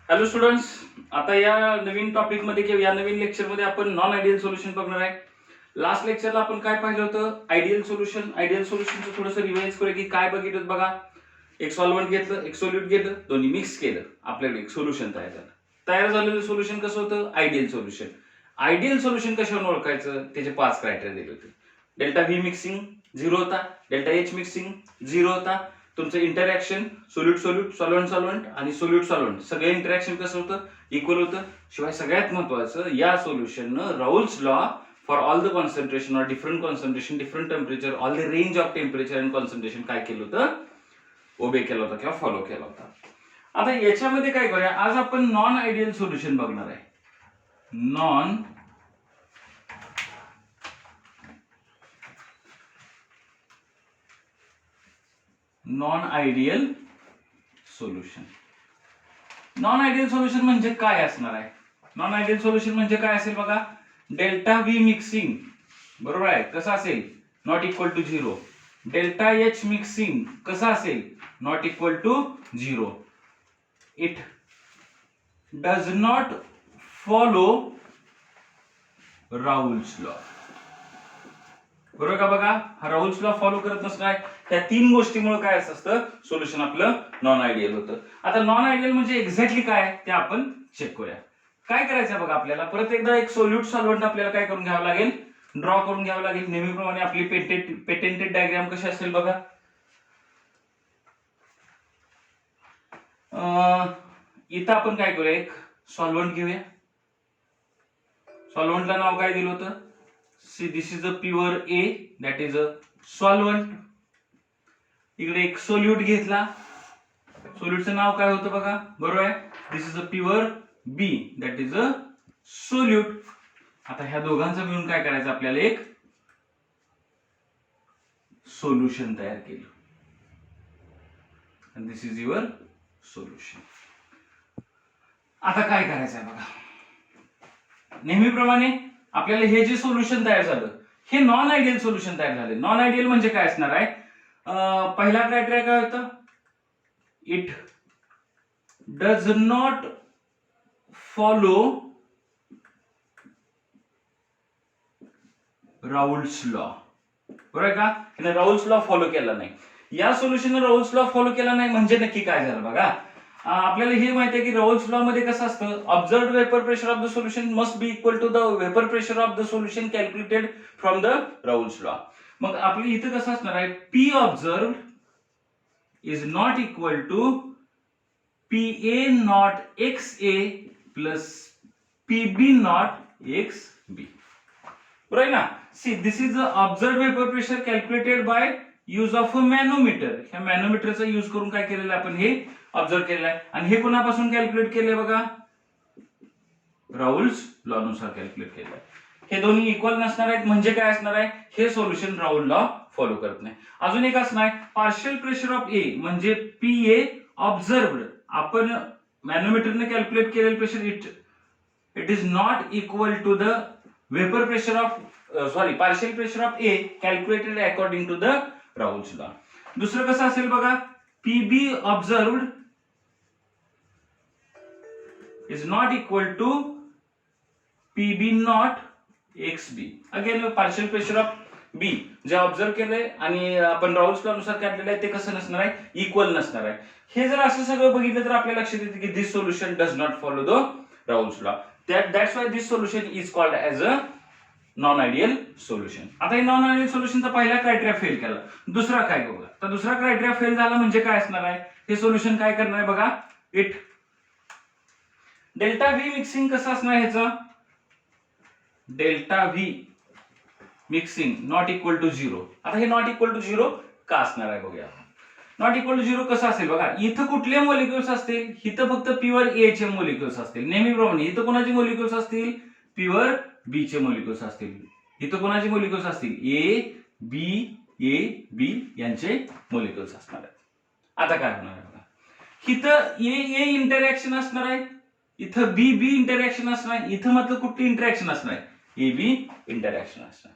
Hello students, आता या नवीन topic मध्ये किंवा या नवीन लेक्चर मध्ये आपण नॉन आयडियल सोल्युशन बघणार आहे. लास्ट लेक्चरला आपण काय पाहिलं होतं? Ideal solution. आयडियल सोल्युशनचं थोडंसं रिवाइज करूया की काय बघितलं बघा. एक सॉल्व्हंट घेतलं, एक सोल्यूट घेतलं, दोन्ही मिक्स केलं, आपल्याला एक सोल्युशन तयार झालं. तयार झालेलं सोल्युशन कसं होतं? Ideal solution. आयडियल सोल्युशन कशावर ओळखायचं? त्याचे 5 क्रायटेरिया दिले होते. डेल्टा व्ही मिक्सिंग 0 होता, डेल्टा एच मिक्सिंग 0 होता, तुमचं interaction solute solute, solvent solvent आणि सोल्यूट सॉल्व्हंट सगळे इंटरॅक्शन कसं होतं? इक्वल होतं. शिवाय सगळ्यात महत्वाचं, या सोल्युशननं Raoult's law for all the concentration or different concentration, different temperature, all the range of temperature and concentration काय केलं होतं? ओबे केला होता किंवा फॉलो केला होता. आता याच्यामध्ये काय करूया, आज आपण नॉन आयडियल सोल्युशन बघणार आहे. Non ideal solution. Non ideal solution म्हणजे काय असणार आहे? नॉन आयडियल सोल्युशन म्हणजे काय असेल बघा. डेल्टा व्ही मिक्सिंग बरोबर आहे, कसं असेल? Not equal to 0. Delta H mixing कसं असेल? Not equal to 0. It does not follow Raoult's law. बरोबर का? बघा, हा राऊल्स लॉ फॉलो करत नसणार. त्या 3 गोष्टीमुळे काय असतं? सोल्युशन आपलं नॉन आयडियल होतं. आता नॉन आयडियल म्हणजे एक्झॅक्टली काय ते आपण चेक करूया. काय करायचं बघा, आपल्याला परत एकदा एक सोल्यूट सॉल्व्हंट आपल्याला काय करून घ्यावं लागेल? ड्रॉ करून घ्यावं लागेल. नेहमीप्रमाणे आपली पेटेंटेड डायग्राम कशी असेल बघा. इथं आपण काय करूया, एक सॉल्व्हंट घेऊया. सॉल्व्हंटला नाव काय दिलं होतं? See, this is a pure A, that is a solvent. इकडे एक सोल्यूट घेतला. सोल्यूटचं नाव काय होतं बघा, बरोबर आहे. This is a pure B, that is a solute. आता ह्या दोघांचं मिळून काय करायचं? आपल्याला एक सोल्युशन तयार केलं. and this is your solution. आता काय करायचं आहे बघा. नेहमीप्रमाणे आपल्याला हे जे सोल्युशन तयार झालं, हे नॉन आयडियल सोल्युशन तयार झाले. नॉन आयडियल म्हणजे काय असणार आहे? पहिला क्रायटेरिया काय होता? It does not follow Raoult's law. बरोबर आहे का? राऊल्स लॉ फॉलो केला नाही. या सोल्युशन राऊल्स लॉ फॉलो केला नाही म्हणजे नक्की काय झालं बघा. आपल्याला हे माहिती आहे की राऊल्स लॉ मध्ये कसं असतं? Observed vapour pressure of the solution must be equal to the vapour pressure of the solution calculated from the Raoult's law. मग आपल्या इथं कसं असणार आहे? P observed is not equal to PA not X A plus PB not X B. बरोबर ना? See, this is the observed vapour pressure calculated by use of a manometer. ह्या मॅनोमीटरचा यूज करून काय केलेलं आहे आपण? हे ऑब्झर्व केलेलं आहे. आणि हे कोणापासून कॅल्क्युलेट केलंय बघा? राऊल्स लॉ नुसार कॅल्क्युलेट केलंय. हे दोन्ही इक्वल नसणार आहेत म्हणजे काय असणार आहे? हे सोल्युशन राऊल लॉ फॉलो करत नाही. अजून एक असणार आहे, पार्शियल प्रेशर ऑफ ए म्हणजे पी ए ऑब्झर्व्ड, आपण मॅनोमीटरने कॅल्क्युलेट केलेलं pressure it is not equal to the vapour pressure of partial pressure of A calculated according to the Raoult's law. दुसरं कसं असेल बघा? PB observed is not equal to PB not XB. Again partial pressure of B जे observe केलंय आणि आपण राऊल्स law नुसार काढलेलं आहे ते कसं नसणार आहे? इक्वल नसणार आहे. हे जर असं सगळं बघितलं तर आपल्याला लक्षात येते की this solution does not follow the Raoult's law. That's why this solution is called as a non ideal solution. आता हे नॉन आयडियल सोल्युशनचा पहिला क्रायटेरिया फेल केला. दुसरा काय बघा. तर दुसरा क्रायटेरिया फेल झाला म्हणजे काय असणार आहे? हे सोल्युशन काय करणार आहे बघा. इट डेल्टा व्ही मिक्सिंग कसं असणार ह्याचं? Delta V mixing not equal to 0. आता हे नॉट इक्वल टू 0 का असणार आहे बघूया. नॉट इक्वल टू 0 कसं असेल बघा. इथं कुठले मॉलिक्युल्स असतील? इथं फक्त प्युअर ए चे मॉलिक्युल्स असतील. नेहमीप्रमाणे इथं कोणाचे मॉलिक्युल्स असतील? प्युअर बी चे मॉलिक्युल्स असतील. इथं कोणाचे मॉलिक्युल्स असतील? ए बी यांचे मॉलिक्युल्स असणार आहेत. आता काय होणार आहे बघा. इथं ए इंटरॅक्शन असणार आहे, इथं बी इंटरॅक्शन असणार आहे, इथं मात्र कुठली इंटरॅक्शन असणार आहे? ए बी इंटरॅक्शन असणार.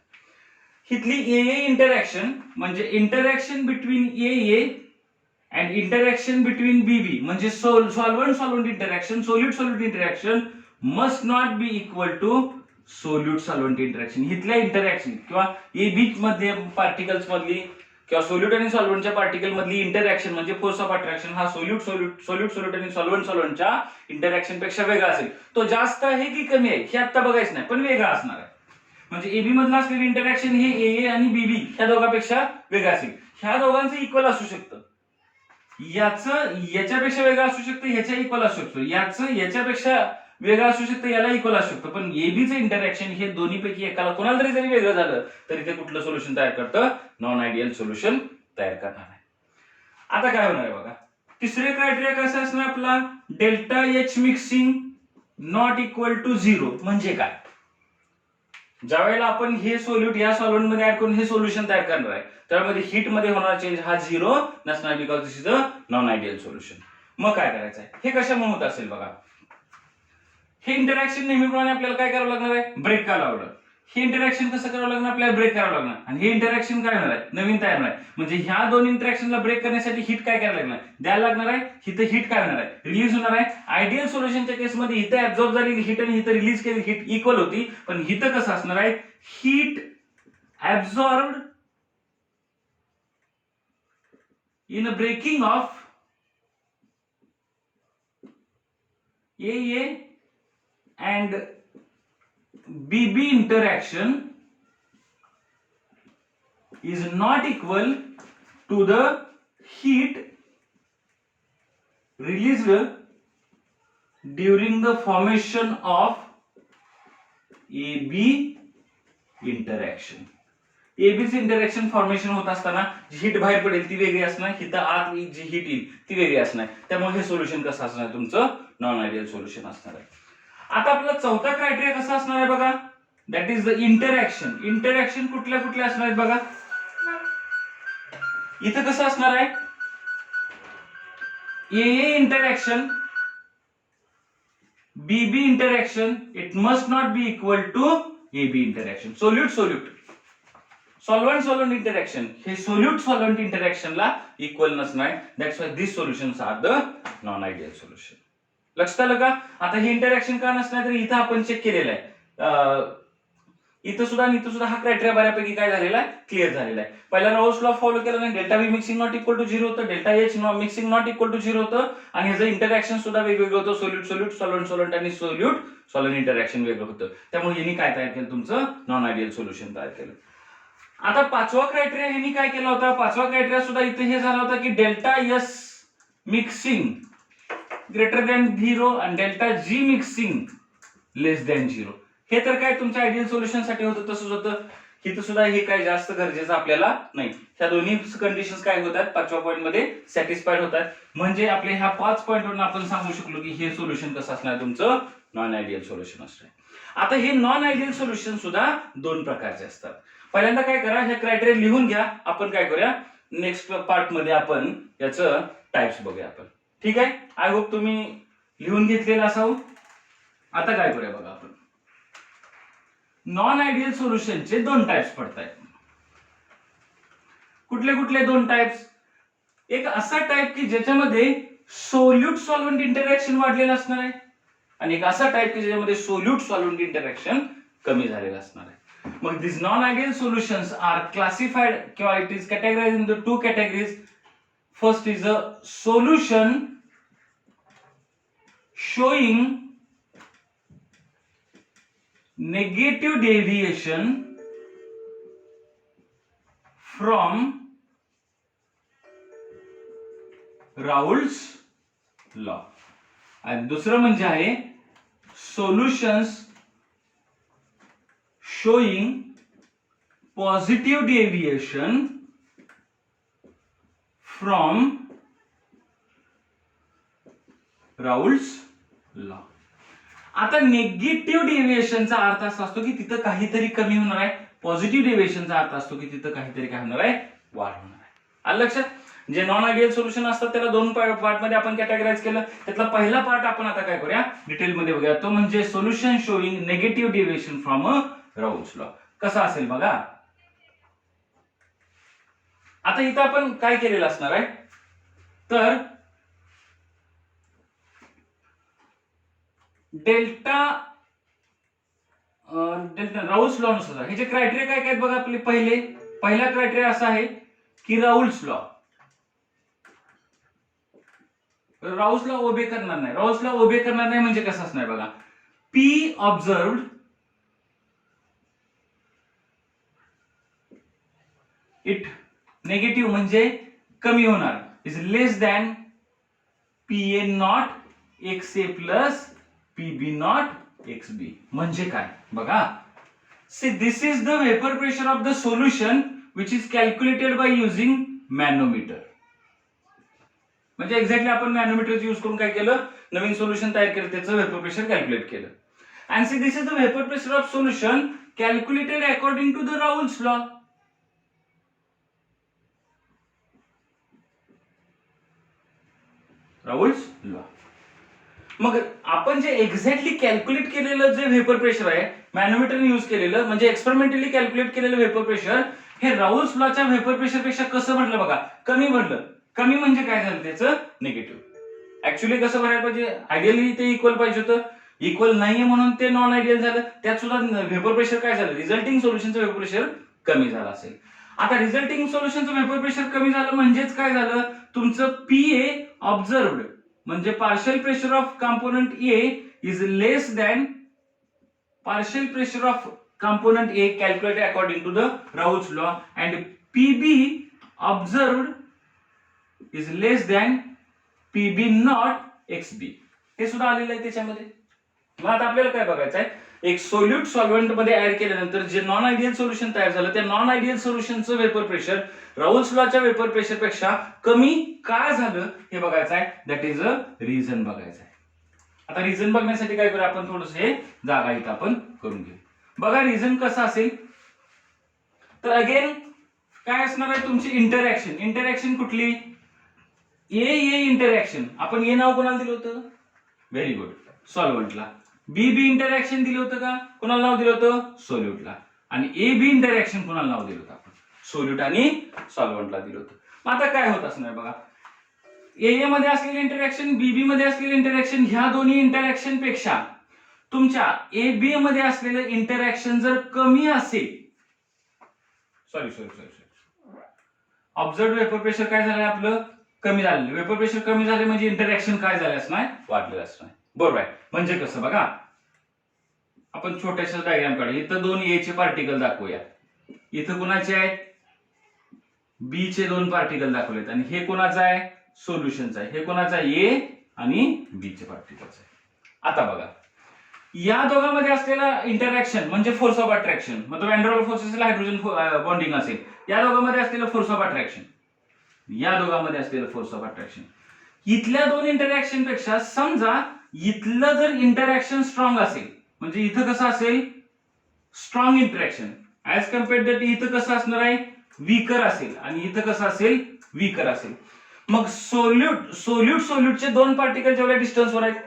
इथली ए इंटरॅक्शन म्हणजे interaction between A and interaction between BB म्हणजे solvent solvent interaction, solute solute interaction must not be equal to solute solvent interaction. इथल्या इंटरॅक्शन किंवा एबी मध्ये पार्टिकल्स मधली किंवा सोल्यूट आणि सॉल्व्हंटच्या पार्टिकल मधली इंटरॅक्शन म्हणजे फोर्स ऑफ अट्रॅक्शन हा सोल्यूट सोल्यूट सोल्यूट सोल्यूट आणि सॉल्व्हंट सॉल्व्हंटच्या इंटरॅक्शन पेक्षा वेगळा असेल. तो जास्त आहे की कमी आहे हे आता बघायचं नाही, पण वेगळा असणार आहे. म्हणजे एबी मधलं असलेली इंटरॅक्शन हे ए आणि बीबी ह्या दोघांपेक्षा वेगळं असेल. ह्या दोघांचं इक्वल असू शकतं, याचं याच्यापेक्षा वेगळं असू शकतं, ह्याच्या इक्वल असू शकतो, याचं याच्यापेक्षा वेगळं असू शकतं, याला इक्वल असू शकतं. पण एबीचं इंटरॅक्शन हे दोन्हीपैकी एकाला कोणाला तरी जरी वेगळं झालं तरी ते कुठलं सोल्युशन तयार करतं? नॉन आयडियल सोल्युशन तयार करणार आहे. आता काय होणार आहे बघा, तिसरे क्रायटेरिया कसं असणार आपला? Delta H mixing not equal to 0. म्हणजे काय? ज्या वेळेला आपण हे सोल्यूट या सॉल्व्हंट मध्ये ऍड करून हे सोल्युशन तयार करणार आहे त्यामध्ये हीट मध्ये होणारा चेंज हा 0 नसणार, because this is a non ideal solution. मग काय करायचं आहे? हे कशामुळे होत असेल बघा, हे इंटरॅक्शन नेहमीप्रमाणे आपल्याला काय करावं लागणार आहे? ब्रेक करावं लागणार. हे इंटरॅक्शन कसं करावं लागणार? आपल्याला ब्रेक करावं लागणार. आणि हे इंटरॅक्शन काय होणार आहे? नवीन तयार होणार आहे. म्हणजे ह्या दोन इंटरॅक्शनला ब्रेक करण्यासाठी हीट काय करायला लागणार? द्यायला लागणार आहे. इथं हीट काय होणार आहे? रिलीज होणार आहे. आयडियल सोल्युशनच्या केसमध्ये इथं ऍब्झॉर्ब झालेली हीट आणि इथं रिलीज केलेली हीट इक्वल होती, पण इथं कसं असणार आहे? Heat absorbed in a breaking of AA and BB interaction is not equal to the heat released during the formation of AB interaction. एबीच इंटरॅक्शन फॉर्मेशन होत असताना जी हीट बाहेर पडेल ती वेगळी असणार, हिथं आत जी हीट येईल ती वेगळी असणार. त्यामुळे हे सोल्युशन कसं असणार? तुमचं नॉन आयडियल सोल्युशन असणार आहे. आता आपला चौथा क्रायटेरिया कसा असणार आहे बघा, that is the interaction. Interaction कुठल्या कुठल्या असणार आहेत बघा. इथं कसं असणार आहे? A interaction, BB interaction, it must not be equal to AB interaction. Solute solute solvent solvent interaction हे सोल्यूट सॉल्व्हंट इंटरॅक्शनला इक्वल नसणार. That's why this solutions are the non ideal solution. लक्षात आलं का? आता हे इंटरॅक्शन का नसणार तर इथं आपण चेक केलेलं आहे. इथं सुद्धा हा क्रायटेरिया बऱ्यापैकी काय झालेला आहे? क्लिअर झालेला आहे. पहिला राऊल्स लॉ फॉलो केला नाही. Delta V mixing not equal to 0 होतं, delta H mixing not equal to 0 होतं आणि ह्याचं इंटरॅक्शन सुद्धा वेगवेगळं होतं. सोल्यूट सोल्यूट सॉल्व्हंट सॉल्व्हंट आणि सोल्यूट सॉल्व्हंट इंटरॅक्शन वेगळं होतं. त्यामुळे यांनी काय तयार केलं? तुमचं नॉन आयडियल सोल्युशन तयार केलं. आता पाचवा क्रायटेरिया ह्यांनी काय केला होता? पाचवा क्रायटेरिया सुद्धा इथे हे झाला होता की delta S mixing greater than 0 आणि डेल्टा जी मिक्सिंग लेस दॅन 0. हे तर काय तुमच्या आयडियल सोल्युशन साठी होतं तसंच होतं. इथं सुद्धा हे काय जास्त गरजेचं आपल्याला नाही. ह्या दोन्ही कंडिशन्स काय होतात? पाचव्या पॉईंट मध्ये सॅटिस्फाईड होतात. म्हणजे आपल्या ह्या 5 पॉईंटवरून आपण सांगू शकलो की हे सोल्युशन कसं असणार? तुमचं नॉन आयडियल सोल्युशन असणार. आता हे नॉन आयडियल सोल्युशन सुद्धा दोन प्रकारचे असतात. पहिल्यांदा काय करा, हे क्रायटेरिया लिहून घ्या. आपण काय करूया नेक्स्ट पार्ट मध्ये आपण याचं टाइप्स बघूया आपण. ठीक आहे? आय होप तुम्ही लिहून घेतलेलं असावं. आता काय करूया बघा, आपण नॉन आयडियल सोल्युशनचे दोन टाइप्स पडतायत. कुठले कुठले दोन टाइप्स? एक असा टाइप की ज्याच्यामध्ये सोल्यूट सॉल्व्हंट इंटरॅक्शन वाढलेलं असणार आहे आणि एक असा टाइप की ज्याच्यामध्ये सोल्यूट सॉल्व्हंट इंटरॅक्शन कमी झालेलं असणार आहे. मग these non-ideal solutions are classified किंवा it is categorized into two categories. First is a solution showing negative deviation from Raoult's law. आणि दुसरं म्हणजे आहे solutions showing positive deviation from Raoult's law. आता निगेटिव्ह डेव्हिएशनचा अर्थ असा असतो की तिथं काहीतरी कमी होणार आहे. पॉझिटिव्ह डेव्हिएशनचा अर्थ असतो की तिथं काहीतरी काय होणार आहे? वाढ होणार आहे. आलं लक्षात? जे नॉन आयडियल सोल्युशन असतात त्याला दोन पार्ट मध्ये आपण कॅटेगराइज केलं. त्यातला पहिला पार्ट आपण आता काय करूया डिटेल मध्ये बघूया. तो म्हणजे solution showing negative deviation from Raoult's law. कसा असेल बघा. आता इथं आपण काय केलेलं असणार आहे? तर डेल्टा राऊल्स लॉ नुसार ह्याचे क्रायटेरिया काय काय बघा. आपले पहिला क्रायटेरिया असा आहे की राऊल्स लॉ ओबे करणार नाही. राऊल्स लॉ ओबे करणार नाही म्हणजे कसं असणार बघा. पी ऑब्झर्व्ड इट नेगेटिव्ह म्हणजे कमी होणार is less than PA not X A plus PB not X B. म्हणजे काय बघा. See this is the vapour pressure of the solution which is calculated by using manometer. म्हणजे एक्झॅक्टली आपण मॅनोमीटर use करून काय केलं, नवीन सोल्युशन तयार केलं, त्याचं वेपर प्रेशर कॅल्क्युलेट केलं. And see this is the vapour pressure of solution calculated according to the Raoult's law. Raoult's law. मग आपण जे एक्झॅक्टली कॅल्क्युलेट केलेलं जे वेपर प्रेशर आहे मॅनोमीटरने यूज केलेलं, म्हणजे एक्सपेरिमेंटली कॅल्क्युलेट केलेलं वेपर प्रेशर हे राऊल्स लॉच्या वेपर प्रेशर पेक्षा कसं म्हटलं बघा, कमी म्हटलं. कमी म्हणजे काय झालं त्याचं निगेटिव्ह. ऍक्च्युअली कसं भरायला पाहिजे, आयडियली ते इक्वल पाहिजे होतं, इक्वल नाहीये म्हणून ते नॉन आयडियल झालं. त्यात सुद्धा वेपर प्रेशर काय झालं, रिझल्टिंग सोल्युशनचं वेपर प्रेशर कमी झालं असेल. आता रिझल्टिंग सोल्युशनचं वेपर प्रेशर कमी झालं म्हणजेच काय झालं, तुमचं पीए ऑब्झर्व्ड म्हणजे partial pressure of component A is less than partial pressure of component A calculated according to the Raoult's law and PB observed is less than PB not X B. हे सुद्धा आलेलं आहे त्याच्यामध्ये. मग आता आपल्याला काय बघायचं आहे, एक सोल्यूट सॉल्व्हेंट मध्ये ऍड केल्यानंतर जे नॉन आयडियल सोल्युशन तयार झालं त्या नॉन आयडियल सोल्युशनचं वेपर प्रेशर राऊल्स लॉच्या वेपर प्रेशर पेक्षा कमी का झालं हे बघायचं आहे. दॅट इज अ रिझन बघायचं आहे. आता रिझन बघण्यासाठी काय करू आपण, थोडस हे जागा इथं आपण करून घेऊ. बघा रिझन कसं असेल तर अगेन काय असणार आहे तुमची इंटरॅक्शन कुठली, ए इंटरॅक्शन. आपण ए नाव कोणाला दिलं होतं, व्हेरी गुड, सॉल्व्हंटला. बी इंटरॅक्शन दिलं होतं का, कोणाला नाव दिलं होतं, सोल्यूटला. आणि ए बी इंटरॅक्शन कोणाला नाव दिलं होतं आपण, सोल्यूट आणि सॉल्व्हंटला दिलं होतं. मग आता काय होत असणार बघा, ए मध्ये असलेले इंटरॅक्शन बीबी मध्ये असलेले इंटरॅक्शन ह्या दोन्ही इंटरॅक्शन पेक्षा तुमच्या ए बी मध्ये असलेलं इंटरॅक्शन जर कमी असेल, सॉरी ऑब्झर्व्ड वेपर प्रेशर काय झालं आपलं, कमी झालेलं. वेपर प्रेशर कमी झाले म्हणजे इंटरॅक्शन काय झाले असणार, वाढलेलं असणार. बरोबर आहे. म्हणजे कसं बघा, आपण छोट्याशा डायग्राम काढू. इथं दोन ए चे पार्टिकल दाखवूया, इथं कोणाचे आहेत, बी चे दोन पार्टिकल दाखवलेत, आणि हे कोणाचं आहे, सोल्युशनचं आहे. हे कोणाचं आहे, ए आणि बी चे पार्टिकल्स आहे. आता बघा या दोघांमध्ये असलेला इंटरॅक्शन म्हणजे फोर्स ऑफ अट्रॅक्शन, मतलब व्हॅन डर वाल्स फोर्स असेल, हायड्रोजन बॉन्डिंग असेल, या दोघांमध्ये असलेलं फोर्स ऑफ अट्रॅक्शन, इथल्या दोन इंटरॅक्शन पेक्षा समजा इथलं जर इंटरॅक्शन स्ट्रॉंग असेल, म्हणजे इथं कसं असेल, strong interaction, as compared that इथं कसं असणार आहे, वीकर असेल, आणि इथं कसं असेल, वीकर असेल. मग सोल्यूटचे दोन पार्टिकल जेवढ्या डिस्टन्सवर आहेत,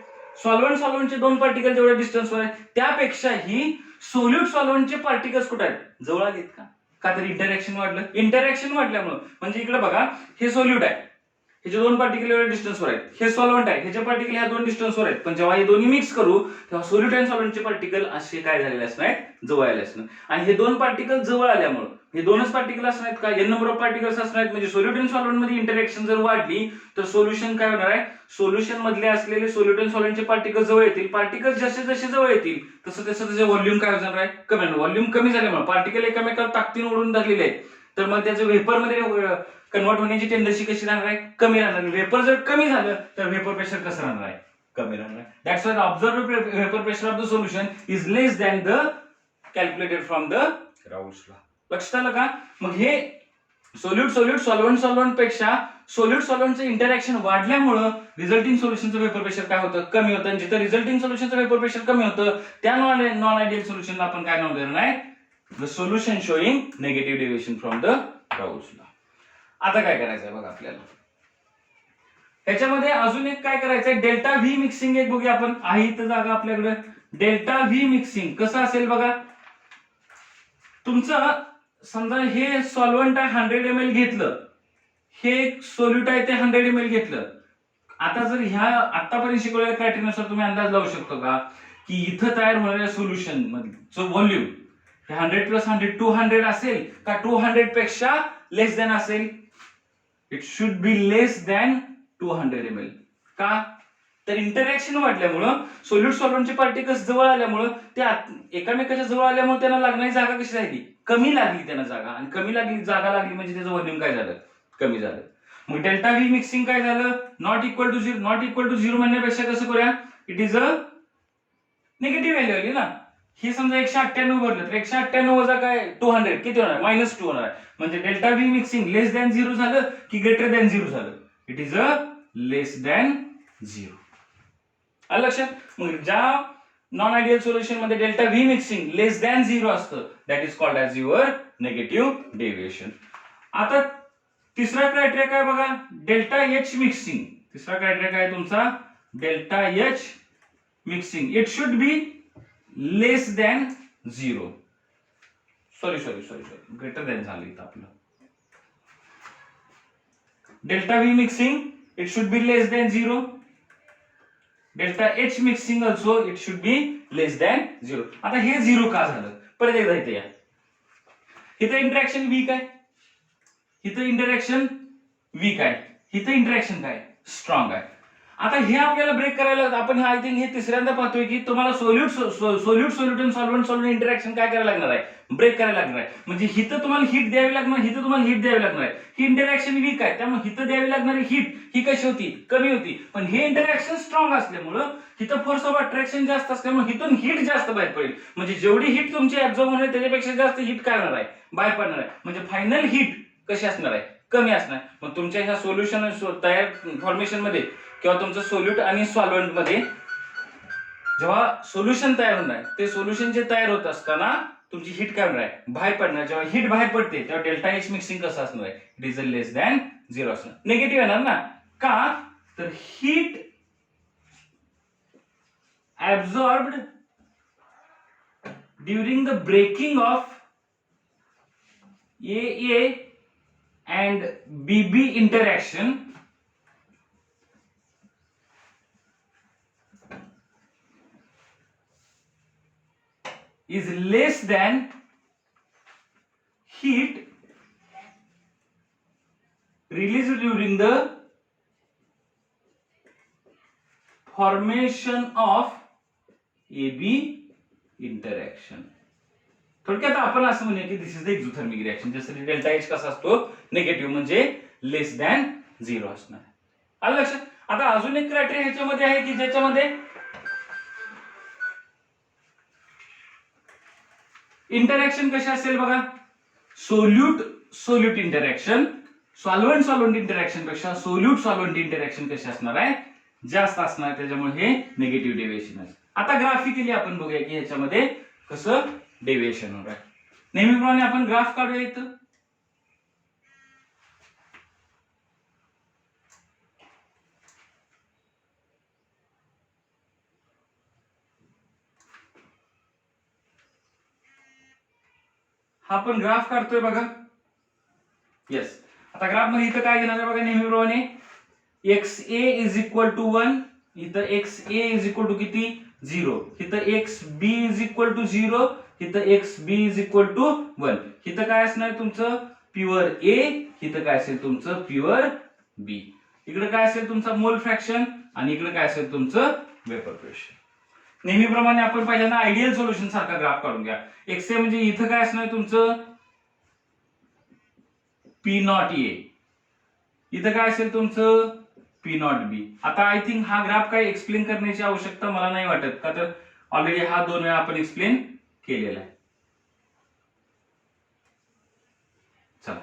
सॉल्व्हंटचे दोन पार्टिकल जेवढ्या डिस्टन्सवर आहेत, त्यापेक्षाही सॉल्व्हंटचे पार्टिकल्स कुठे आहेत, जवळ आलेत का, का तर इंटरॅक्शन वाढलं. इंटरॅक्शन वाढल्यामुळे म्हणजे इकडे बघा, हे सोल्यूट आहे, ह्याचे दोन पार्टिकल एवढ्या डिस्टन्सवर आहेत, हे सॉल्व्हंट आहे, ह्याचे पार्टिकल ह्या दोन डिस्टन्सवर आहेत, पण जेव्हा हे दोन्ही मिक्स करू तेव्हा सोल्यूट आणि सॉल्व्हंटचे पार्टिकल असे काय झालेले असणार, जवळ आले असणार. आणि हे दोन पार्टिकल जवळ आल्यामुळे हे दोनच पार्टिकल असणार का, एन नंबर ऑफ पार्टिकल्स असणार, म्हणजे सोल्यूट आणि सॉल्व्हंट मध्ये इंटरॅक्शन जर वाढली तर सोल्युशन काय होणार आहे, सोल्युशन मधले असलेले सोल्यूट आणि सॉल्व्हंटचे पार्टिकल जवळ येतील. पार्टिकल जसे जसे जवळ येतील तसं त्याचे व्हॉल्यूम काय होणार आहे, कमी होणार. व्हॉल्यूम कमी झाल्यामुळे पार्टिकल एकमेकाला ताकदीने ओढून धरलेले आहेत, तर मग त्याचं वेपर मध्ये कन्वर्ट होण्याची टेंडन्सी कशी राहणार आहे, कमी राहणार. वेपर जर कमी झालं तर वेपर प्रेशर कसं राहणार आहे, कमी राहणार आहे. That's why the observed vapour pressure of the solution is less than the calculated from the Raoult's law. लक्षात आलं का. मग हे सॉल्व्हंट पेक्षा सॉल्व्हंटचं इंटरॅक्शन वाढल्यामुळे रिझल्टिंग सोल्युशनचं वेपर प्रेशर काय होतं, कमी होतं. आणि जिथं रिझल्टिंग सोल्युशनचं वेपर प्रेशर कमी होतं त्या नॉन आयडियल सोल्युशनला आपण काय नाव देणार आहे, the solution showing negative deviation from the Raoult's law. आता काय करायचंय बघा आपल्याला, ह्याच्यामध्ये अजून एक काय करायचंय, डेल्टा व्ही मिक्सिंग एक बघूया आपण. आहे इथं जागा आपल्याकडे. डेल्टा व्ही मिक्सिंग कसं असेल बघा, तुमचं समजा हे सॉल्व्हंट 100 ml घेतलं, हे एक सोल्यूट आहे ते 100 ml घेतलं. आता जर ह्या आतापर्यंत शिकवलेल्या क्रायटेरियानुसार तुम्ही अंदाज लावू शकतो का की इथं तयार होणाऱ्या सोल्युशन मधलं व्हॉल्यूम हे 100 प्लस 100 200 असेल का 200 पेक्षा लेस दॅन असेल? It should be less than 200 ml. का? तर इंटरॅक्शन वाढल्यामुळं सोल्यूट सॉल्व्हंटचे पार्टिकल्स जवळ आल्यामुळं ते एकामेकाच्या जवळ आल्यामुळे त्यांना लागणारी जागा कशी राहिली? कमी लागली त्यांना जागा, आणि कमी लागली जागा लागली म्हणजे त्याचं व्हॉल्यूम काय झालं? कमी झालं. मग डेल्टा व्ही मिक्सिंग काय झालं? Not equal to zero. Not equal to zero म्हणण्यापेक्षा कसं करूया? It is a negative value आली ना. ही समजा 198 भरलं तर 198 वजा काय 200 किती होणार? -2 होणार. म्हणजे डेल्टा व्ही मिक्सिंग लेस दॅन 0 झालं की ग्रेटर दॅन 0 झालं? It is a less than 0. आलं लक्षात? मग ज्या नॉन आयडियल सोल्युशन मध्ये डेल्टा व्ही मिक्सिंग लेस दॅन 0 असतं that is called as your negative deviation. आता तिसरा क्रायटेरिया काय बघा? Delta H mixing. तिसरा क्रायटेरिया काय तुमचा? Delta H mixing. It should be less than 0. Sorry greater than झालं इथं आपलं. Delta V mixing it should be less than 0. Delta H mixing also it should be less than 0. आता हे 0 का झालं? परत एकदा इथे या. इथं इंटरॅक्शन वीक आहे, इथं इंटरॅक्शन वीक आहे, इथं इंटरॅक्शन काय? स्ट्रॉंग आहे. आता हे आपल्याला ब्रेक करायला आपण आय थिंक हे तिसऱ्यांदा पाहतोय की तुम्हाला सोल्यूट इंटरॅक्शन काय करायला लागणार आहे? ब्रेक करायला लागणार आहे. म्हणजे हिथं तुम्हाला हीट द्यावी लागणार, हिथं तुम्हाला हीट द्यावी लागणार आहे. ही इंटरॅक्शन वीक आहे त्यामुळे हिथं द्यावी लागणारी हीट ही कशी होती? कमी होती. पण हे इंटरॅक्शन स्ट्रॉंग असल्यामुळं हिथं फोर्स ऑफ अट्रॅक्शन जास्त असल्यामुळे हिथून हीट जास्त बाहेर पडेल. म्हणजे जेवढी हीट तुमची ऍब्झॉर्ब होणार त्याच्यापेक्षा जास्त हीट काय होणार आहे? बाहेर पडणार आहे. म्हणजे फायनल हीट कशी असणार आहे? कमी असणार. मग तुमच्या ह्या सोल्युशन तयार फॉर्मेशन मध्ये किंवा तुमचं सोल्यूट आणि सॉल्व्हंट मध्ये जेव्हा सोल्युशन तयार होणार ते सोल्युशन जे तयार होत असताना तुमची हीट काय होणार आहे? बाहेर पडणार. जेव्हा हीट बाहेर पडते तेव्हा डेल्टा एच मिक्सिंग कसं असणार आहे? इट इज लेस दॅन 0 असणार. निगेटिव्ह येणार ना. का? तर heat absorbed during the breaking of AA and BB interaction is less than heat released during the formation of AB interaction. थोडक्यात आपण असं म्हणूया की दिस इज द एक्झोथर्मिक रिएक्शन. जसं डेल्टा एच कसा असतो? निगेटिव्ह म्हणजे लेस दॅन 0 असणार. आलं लक्षात? आता अजून एक क्रायटेरिया ह्याच्यामध्ये आहे की ज्याच्यामध्ये इंटरॅक्शन कशी असेल बघा? सोल्यूट इंटरॅक्शन सॉल्व्हंट इंटरॅक्शन पेक्षा सोल्यूट इंटरॅक्शन कशी असणार आहे? जास्त असणार. त्याच्यामुळे हे निगेटिव्ह डेव्हिएशन आहे. आता ग्राफिकली आपण बघूया की ह्याच्यामध्ये कसं डेव्हिएशन होणार आहे. नेहमीप्रमाणे आपण ग्राफ काढूया इथं. हा आपण ग्राफ काढतोय बघा. येस. आता ग्राफ मध्ये इथं काय घेणार आहे बघा? नेहमीप्रमाणे XA इज इक्वल टू 1. इथं XA इज इक्वल टू किती? 0. इथं XB इज इक्वल टू 0. इथं XB इज इक्वल टू 1. इथं काय असणार तुमचं? Pure A. इथं काय असेल तुमचं? Pure B. इकडे काय असेल तुमचा मोल फ्रॅक्शन आणि इकडे काय असेल तुमचं? Vapour pressure. नेहमीप्रमाणे आपण पहिल्यांदा आयडियल सोल्युशन सारखा ग्राफ काढून घ्या. XA म्हणजे इथं काय असणार तुमचं? P0A. इथं काय असेल तुमचं? P0B. आता आय थिंक हा ग्राफ काय एक्सप्लेन करण्याची आवश्यकता मला नाही वाटत का तर ऑलरेडी हा 2 वेळा आपण एक्सप्लेन केलेला आहे. चला.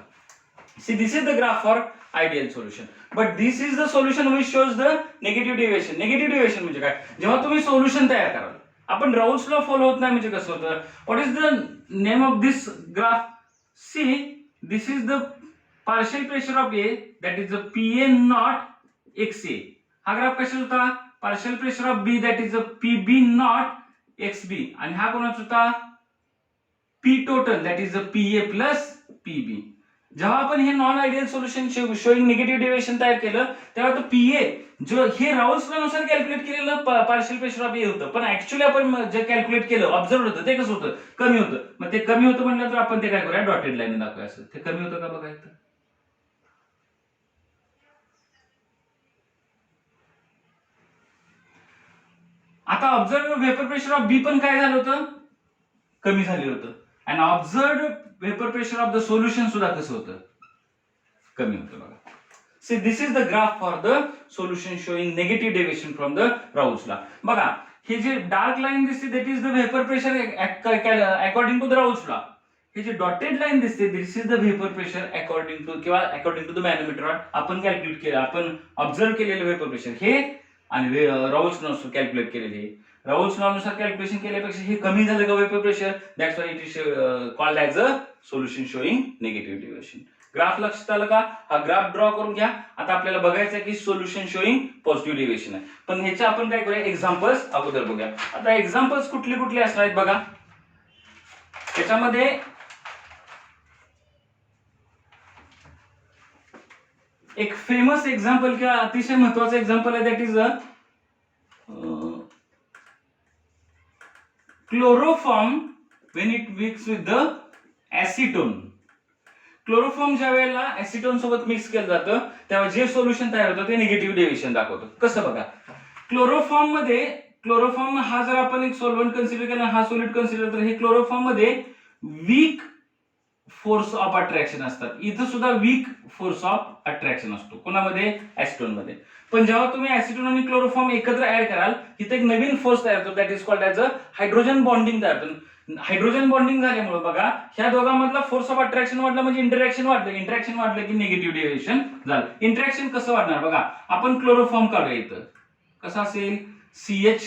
See, this is the graph for ideal solution. But this is the solution which shows the negative deviation. Negative deviation म्हणजे काय? जेव्हा तुम्ही सोल्युशन तयार कराल आपण राउल्स लॉ फॉलो होत नाही म्हणजे कसं होतं? What is the name of this graph? See, this is the partial pressure of A, that is the PA not XA. हा ग्राफ कशाचा होता? Partial pressure of B, that is the PB not XB. आणि हा कोणाचा होता? P total, that is the PA plus PB. जेव्हा आपण हे non ideal solution showing negative deviation तयार केलं तेव्हा तो पीए जो हे राऊल्स लॉ नुसार कॅल्क्युलेट केलेलं पार्शियल प्रेशर ऑफ ए होतं, पण ऍक्च्युअली आपण जे कॅल्क्युलेट केलं ऑब्झर्व होतं ते कसं होतं, कमी होतं. मग ते कमी होतं म्हटलं तर आपण ते काय करूया, डॉटेड लाईन दाखवूया. असं ते कमी होतं का बघा इथं. आता ऑब्झर्व व्हेपर प्रेशर ऑफ बी पण काय झालं होतं, कमी झालेलं होतं. आणि observe vapour pressure of the solution सुद्धा कसं होतं, कमी होतं बघा. See, this is the graph for the solution showing negative deviation from the Raoult's law. बघा हे जे डार्क लाईन दिसते that is the vapor pressure according to the Raoult's law. हे जे डॉटेड लाईन दिसते this is the vapor pressure according to किंवा according to the manometer आपण calculate केलं, आपण ऑब्झर्व केलेलं वेपर प्रेशर हे, आणि राऊल्स लॉ नुसार कॅल्क्युलेट केलेले. राऊल्स लॉ नुसार कॅल्क्युलेशन केल्यापेक्षा हे कमी झालं का vapour pressure, that's why it is called as a solution showing negative deviation. Graph लक्षात आलं का, हा ग्राफ ड्रॉ करून घ्या. आता आपल्याला बघायचं आहे की सोल्युशन शोईंग पॉझिटिव्ह डेव्हिएशन आहे, पण ह्याचे आपण काय करूया, एक्झाम्पल्स अगोदर बघूया. आता एक्झाम्पल्स कुठले कुठले असणार आहेत बघा. त्याच्यामध्ये एक फेमस एक्झाम्पल किंवा अतिशय महत्वाचं एक्झाम्पल आहे, that is a chloroform when it mix with the acetone. Chloroform ज्या वेळेला ऍसिटोन सोबत मिक्स केलं जातं तेव्हा जे सोल्युशन तयार होतं ते निगेटिव्ह डेव्हिएशन दाखवतं. कसं बघा, क्लोरोफॉर्म हा जर आपण एक सॉल्व्हंट कन्सिडर केला, हा सॉलिड कन्सिडर, तर हे क्लोरोफॉर्म मध्ये वीक फोर्स ऑफ अट्रॅक्शन असतात. इथं सुद्धा वीक फोर्स ऑफ अट्रॅक्शन असतो, कोणामध्ये, ऍसिटोन मध्ये. पण जेव्हा तुम्ही ऍसिटोन आणि क्लोरोफॉर्म एकत्र ऍड कराल इथे एक नवीन फोर्स तयार होतो, that is called as a hydrogen bonding तयार होतं. हायड्रोजन बॉन्डिंग झाल्यामुळे बघा ह्या दोघांमधला फोर्स ऑफ अट्रॅक्शन वाढला, म्हणजे इंटरॅक्शन वाढलं. इंटरॅक्शन वाढलं की निगेटिव्ह डेव्हिएशन झालं. इंटरॅक्शन कसं वाढणार बघा, आपण क्लोरोफॉर्म काढूया. इथं कसं असेल, CH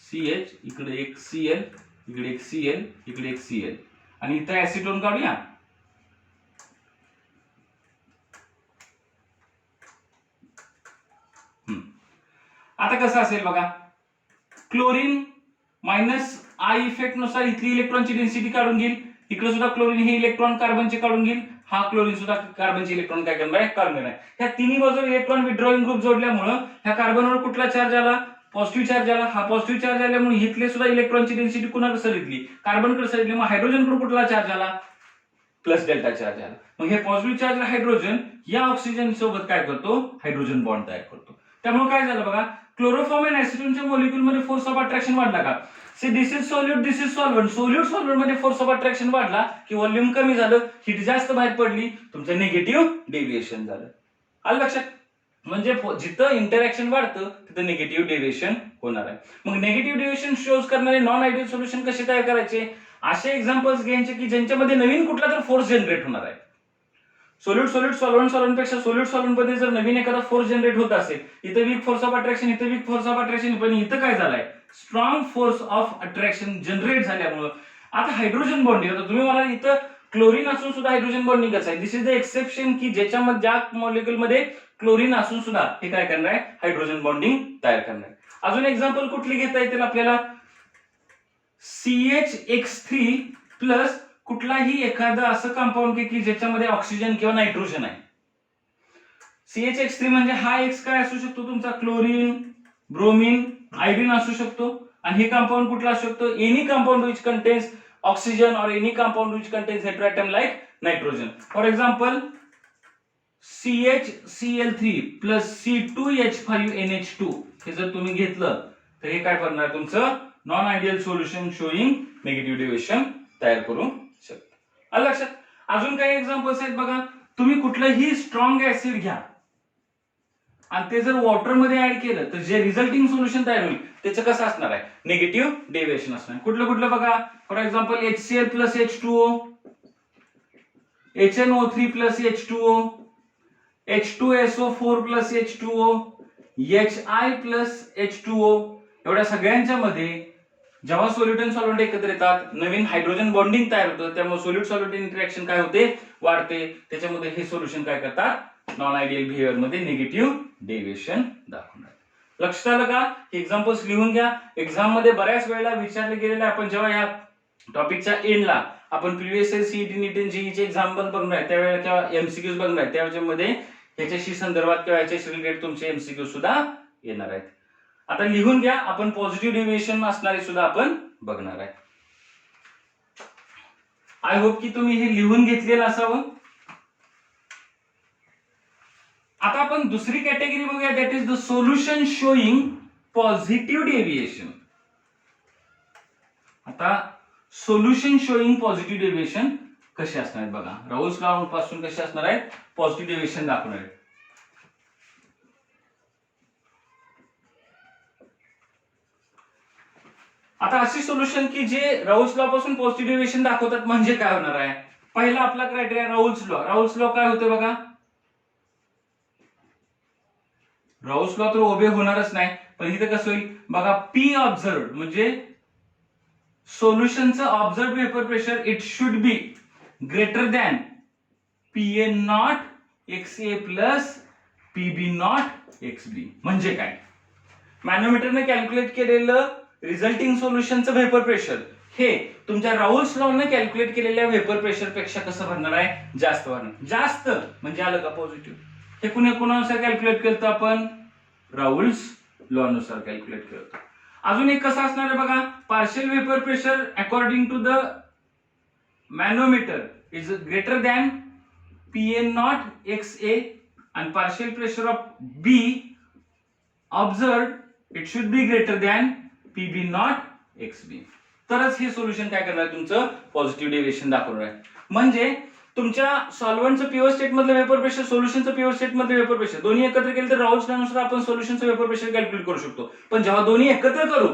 CH इकडे एक Cl, इकडे एक Cl, इकडे एक Cl, आणि इथं ऍसिटोन काढूया. आता कसं असेल बघा, क्लोरीन मायनस आय इफेक्ट नुसार इथली इलेक्ट्रॉनची डेन्सिटी काढून घेईल. इकडे सुद्धा क्लोरीन हे इलेक्ट्रॉन कार्बनचे काढून घेईल, हा क्लोरीन सुद्धा कार्बनचे इलेक्ट्रॉन काय करणार आहे, काढून घेणार आहे. ह्या तिन्ही बाजूला इलेक्ट्रॉन विथड्रॉइंग ग्रुप जोडल्यामुळे ह्या कार्बनवर कुठला चार्ज आला, पॉझिटिव्ह चार्ज आला. हा पॉझिटिव्ह चार्ज आल्यामुळे इथले सुद्धा इलेक्ट्रॉनची डेन्सिटी कुणाकडे सरकली, कार्बनकडे सरकली. मग हायड्रोजनकडे कुठला चार्ज आला, प्लस डेल्टा चार्ज आला. मग हे पॉझिटिव्ह चार्ज हायड्रोजन या ऑक्सिजन सोबत काय करतो, हायड्रोजन बॉन्ड तयार करतो. त्यामुळे काय झालं बघा, क्लोरोफॉर्म आणि ऍसिटोनच्या मॉलिक्यूल मध्ये फोर्स ऑफ अट्रॅक्शन वाढला का. See this is solute, this is solvent. Solvent मध्ये फोर्स ऑफ अट्रॅक्शन वाढला की व्हॉल्यूम कमी झालं, हीट जास्त बाहेर पडली, तुमचं निगेटिव्ह डेव्हिएशन झालं. आलं लक्षात. म्हणजे जिथं इंटरॅक्शन वाढतं तिथं निगेटिव्ह डेव्हिएशन होणार आहे. मग निगेटिव्ह डेव्हिएशन शोज करणारे नॉन आयडियल सोल्युशन कसे तयार करायचे, असे एक्झाम्पल्स घ्यायचे की ज्यांच्यामध्ये नवीन कुठला तर फोर्स जनरेट होणार आहे. सॉल्व्हंट पेक्षा सॉल्व्हंट मध्ये जर नवीन एखादा फोर्स जनरेट होत असेल, इथं वीक फोर्स ऑफ अट्रॅक्शन, इथं वीक फोर्स ऑफ अट्रॅक्शन, पण इथं काय झालंय, strong force of attraction generate झाल्यामुळं आता हायड्रोजन बॉन्डिंग. आता तुम्ही मला इथं क्लोरीन असून सुद्धा हायड्रोजन बॉन्डिंग कसं आहे, दिस इज द एक्सेप्शन की ज्याच्यामध्ये ज्या मॉलिक्युल मध्ये क्लोरीन असून सुद्धा हे काय करणार आहे, हायड्रोजन बॉन्डिंग तयार करणार आहे. अजून एक्झाम्पल कुठली घेता येतील आपल्याला, CH3 प्लस कुठलाही एखादं असं कंपाऊंड की ज्याच्यामध्ये ऑक्सिजन किंवा नायट्रोजन आहे. CH3 म्हणजे हा एक्स काय असू शकतो तुमचा, क्लोरीन, ब्रोमीन, आयडीन असू शकतो. आणि हे कंपाऊंड कुठला असू शकतो, any compound which contains oxygen और any compound which contains heteroatom like nitrogen. For example CHCl3 plus C2H5NH2 हे जर तुम्ही घेतलं तर हे काय करणार, तुमचं non ideal solution showing negative deviation तयार करू शकतं. आलं लक्षात. अजून काही एक्झाम्पल्स आहेत बघा. तुम्ही कुठलंही स्ट्रॉंग ऍसिड घ्या आणि ते जर वॉटर मध्ये ऍड केलं तर जे रिझल्टिंग सोल्युशन तयार होईल त्याचं कसं असणार आहे, निगेटिव्ह डेव्हिएशन असणार. कुठलं कुठलं बघा, for example HCl plus H2O, HNO3 plus H2O, H2SO4 plus H2O, HI plus H2O. एवढ्या सगळ्यांच्या मध्ये जेव्हा सोल्यूट आणि सॉल्व्हंट एकत्र येतात नवीन हायड्रोजन बॉन्डिंग तयार होतं, त्यामुळे सोल्यूट सॉल्व्हंट इंटरॅक्शन काय होते, वाढते. त्याच्यामध्ये हे सोल्युशन काय करतात, नॉन आयडियल बिहेवियर मध्ये निगेटिव्ह डेव्हिएशन दाखवणार. लक्षात आलं का. एक्झाम्पल्स लिहून घ्या. एक्झाम मध्ये बऱ्याच वेळेला विचारले गेलेले, आपण जेव्हा या टॉपिकच्या एंडला आपण प्रिव्हियस इयर सीईटी नीट आणि जीईचे एक्झाम पण बघणार आहे त्यावेळेला किंवा एमसीक्यूज बघणार आहे त्याच्यामध्ये ह्याच्याशी संदर्भात किंवा ह्याच्याशी रिलेटेड तुमचे एमसीक्यू सुद्धा येणार आहेत. आता लिहून घ्या, आपण पॉझिटिव्ह डेव्हिएशन असणारे सुद्धा आपण बघणार आहे. आय होप की तुम्ही हे लिहून घेतलेलं असावं. आता आपण दुसरी कॅटेगरी बघूया, that is the solution showing positive deviation. आता सोल्युशन शोईंग पॉझिटिव्ह डेव्हिएशन कसे असणार आहेत बघा. राऊल्स लॉ पासून कसे असणार आहेत, पॉझिटिव्ह डेव्हिएशन दाखवणार आहेत. आता अशी सोल्युशन की जे राऊल्स लॉ पासून पॉझिटिव्ह डेव्हिएशन दाखवतात म्हणजे काय होणार आहे. पहिला आपला क्रायटेरिया राऊल्स लॉ. राऊल्स लॉ काय होते बघा, राऊल्स लॉ तर ओबे होणारच नाही, पण इथे कसं होईल बघा, पी ऑब्झर्व म्हणजे सोल्युशनचं observe vapour pressure it should be greater than PA not X A plus PB not X B. म्हणजे काय, मॅनोमीटरने कॅल्क्युलेट केलेलं रिझल्टिंग सोल्युशनचं व्हेपर प्रेशर हे तुमच्या राऊल्स लॉने कॅल्क्युलेट केलेल्या व्हेपर प्रेशर पेक्षा कसं भरणार आहे, जास्त भरणार. जास्त म्हणजे आलं का पॉझिटिव्ह. हे कुणानुसार कॅल्क्युलेट केलं आपण, राऊल्स लॉ नुसार कॅल्क्युलेट केलं. अजून एक कसं असणार आहे बघा, partial vapour pressure according to the manometer is greater than PA not X A and partial pressure of B observed it should be greater than PB not XB. तरच हे सोल्युशन काय करणार आहे, तुमचं पॉझिटिव्ह डेव्हिएशन दाखवणार आहे. म्हणजे तुमच्या सॉल्व्हंटचं प्युअर स्टेट मधलं वेपर प्रेशर, सोल्युशनचं प्युअर स्टेट मधलं वेपर प्रेशर दोन्ही एकत्र केलं तर राऊल्स लॉनुसार आपण सोल्युशनचं वेपर प्रेशर कॅल्क्युलेट करू शकतो. पण जेव्हा दोन्ही एकत्र करू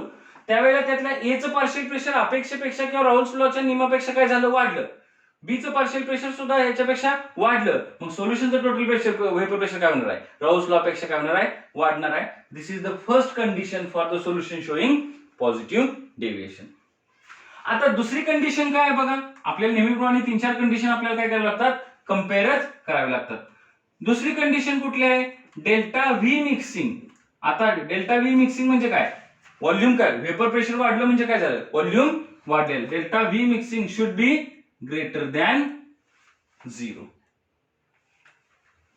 त्यावेळेला त्यातल्या एचं पार्शियल प्रेशर अपेक्षेपेक्षा किंवा राऊल्स लॉच्या नियमापेक्षा काय झालं, वाढलं. बीचं पार्शियल प्रेशर सुद्धा ह्याच्यापेक्षा वाढलं. मग सोल्युशनचं टोटल प्रेशर वेपर प्रेशर काय होणार आहे, राऊल्स लॉ पेक्षा काय होणार आहे, वाढणार आहे. This is the first condition for the solution showing positive deviation. आता दुसरी कंडिशन काय आहे बघा, आपल्याला नेहमीप्रमाणे 3-4 कंडिशन आपल्याला काय करावे लागतात, कम्पेअरच करावे लागतात. दुसरी कंडिशन कुठली आहे, डेल्टा व्ही मिक्सिंग. आता डेल्टा व्ही मिक्सिंग म्हणजे काय, व्हॉल्यूम काय, वेपर प्रेशर वाढलं म्हणजे काय झालं, व्हॉल्यूम वाढलेलं. Delta V mixing should be greater than 0.